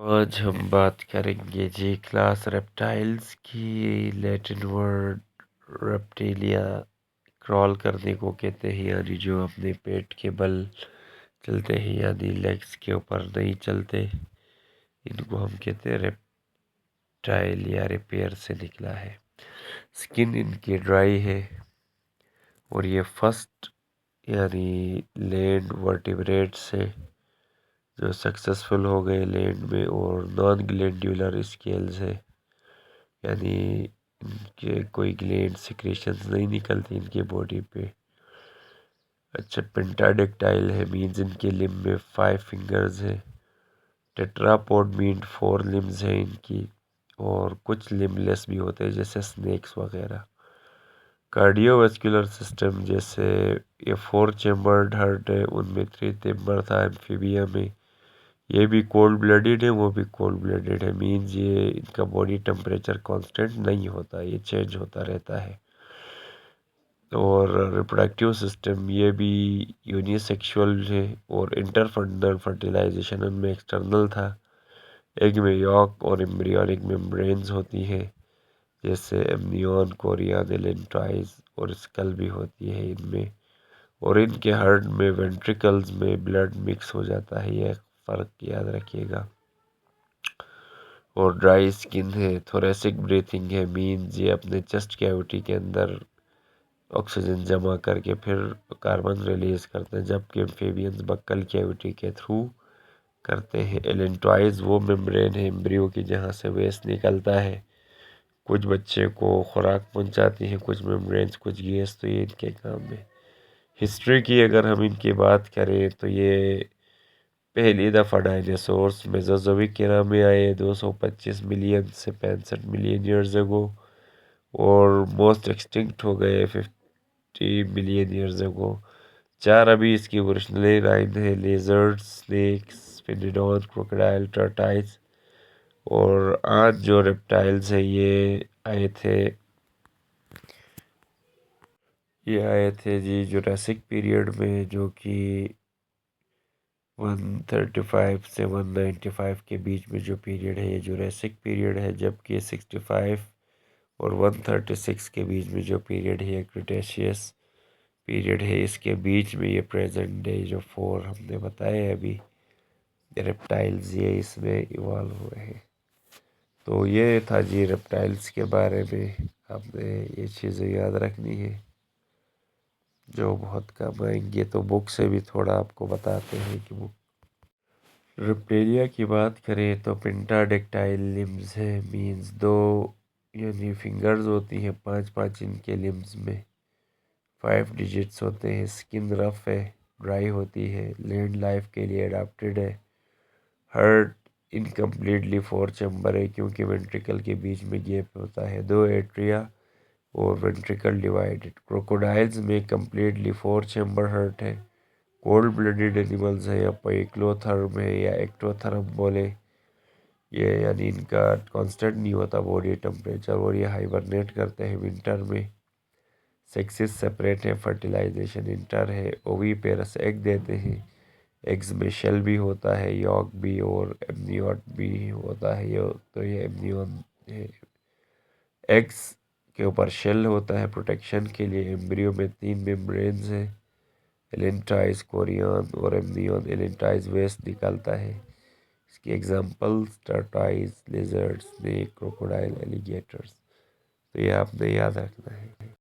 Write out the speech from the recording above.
आज हम बात करेंगे जी क्लास रेप्टाइल्स की। लैटिन वर्ड रेप्टिलिया क्रॉल करने को कहते हैं, यानी जो अपने पेट के बल चलते हैं, यानी लेग्स के ऊपर नहीं चलते। इनको हम कहते हैं रेप्टाइल या रिपेयर से निकला है। स्किन इनकी ड्राई है और ये फर्स्ट यानी लैंड वर्टिब्रेट्स है जो सक्सेसफुल हो गए लैंड में, और नॉन ग्लैंडुलर स्केल्स है, यानी इनके कोई ग्लैंड सिक्रेशंस नहीं निकलती इनके बॉडी पे। अच्छा, पेंटाडेक्टाइल है, मीन्स इनके लिम्ब में 5 फिंगर्स है। टेट्रापोड मीन 4 लिम्स है इनकी, और कुछ लिम्बलेस भी होते हैं जैसे स्नेक्स वगैरह। कार्डियोवास्कुलर सिस्टम, जैसे ये 4 चैम्बर्ड हार्ट है, उनमें 3 चैम्बर था एम्फीबिया में। ये भी कोल्ड ब्लडेड है, वो भी कोल्ड ब्लडेड है, मीन्स ये इनका बॉडी टेम्परेचर कांस्टेंट नहीं होता, ये चेंज होता रहता है। और रिप्रोडक्टिव सिस्टम, ये भी यूनिसेक्सुअल है, और इंटरफंडल फर्टिलाइजेशन उनमें एक्सटर्नल था। एग में यॉक और एम्ब्रियोनिक मेम्ब्रेन्स होती है, जैसे एमनियन, कोरियन, एलेंट्राइज, और स्कल भी होती है इनमें। और इनके हार्ट में वेंट्रिकल्स में ब्लड मिक्स हो जाता है, यह फ़र्क याद रखिएगा। और ड्राई स्किन है। थोरेसिक ब्रीथिंग है, मीन्स ये अपने चेस्ट कैविटी के अंदर ऑक्सीजन जमा करके फिर कार्बन रिलीज करते हैं, जबकि एम्फीबियंस बक्कल कैविटी के थ्रू करते हैं। एलेंट्राइज वो मेम्ब्रेन है एम्ब्रियो की जहाँ से वेस्ट निकलता है, कुछ बच्चे को खुराक पहुँचाती है, कुछ मेम्ब्रेन्स, कुछ गैस, तो ये इनके काम में। हिस्ट्री की अगर हम इनकी बात करें तो ये पहली दफ़ा डायनासोर्स मेसोजोइक एरा में आए 225 मिलियन से 65 मिलियन ईयर्स अगो, और मोस्ट एक्सटिंक्ट हो गए 50 मिलियन ईयर्स अगो। 4 अभी इसकी ओरिजिनल लाइन है: लेजर्ड्स, स्नेक्स, फिनिडॉन, क्रोकोडाइल, टर्टाइल्स। और आज जो रेप्टाइल्स है ये आए थे जी जुरासिक पीरियड में, जो कि 135 से 195 के बीच में जो पीरियड है ये जुरासिक पीरियड है, जबकि 65 और 136 के बीच में जो पीरियड है ये क्रिटेशियस पीरियड है। इसके बीच में ये प्रेजेंट डे जो 4 हमने बताए अभी रेप्टाइल्स, ये इसमें इवॉल्व हुए हैं। तो ये था जी रेप्टाइल्स के बारे में, आपने ये चीज़ें याद रखनी है जो बहुत काम आएंगे। तो बुक से भी थोड़ा आपको बताते हैं कि बुक रेप्टेलिया की बात करें तो पेंटाडेक्टाइल लिम्स है, मीन्स 2 यानी फिंगर्स होती हैं, 5-5 इनके लिम्स में, 5 डिजिट्स होते हैं। स्किन रफ है, ड्राई होती है, लैंड लाइफ के लिए अडाप्टेड है। हार्ट इनकम्प्लीटली 4 चैम्बर है, क्योंकि वेंट्रिकल के बीच में गैप होता है। 2 एट्रिया और वेंट्रिकल डिवाइडेड। क्रोकोडाइल्स में कम्प्लीटली 4 चैम्बर हार्ट है। कोल्ड ब्लडेड एनिमल्स है, या पैक्लोथर्म है या एक्टोथर्म बोले, ये यानी इनका कांस्टेंट नहीं होता बॉडी टेम्परेचर, और ये हाइबरनेट करते हैं विंटर में। सेक्सेस सेपरेट है, फर्टिलाइजेशन इंटर है। ओवीपेरस एग देते हैं, एग्स में शेल भी होता है, यॉक भी, और एमनियोट भी होता है। ये एमनियन है। एग्स के ऊपर शेल होता है प्रोटेक्शन के लिए। एम्ब्रियो में 3 मेम्ब्रेन्स हैं, एलेंट्राइज, कोरियन, और एमनियन। एलेंट्राइज वेस्ट निकालता है। इसके examples tortoise, lizard, snake, crocodile, alligators. तो ये आपने याद रखना है।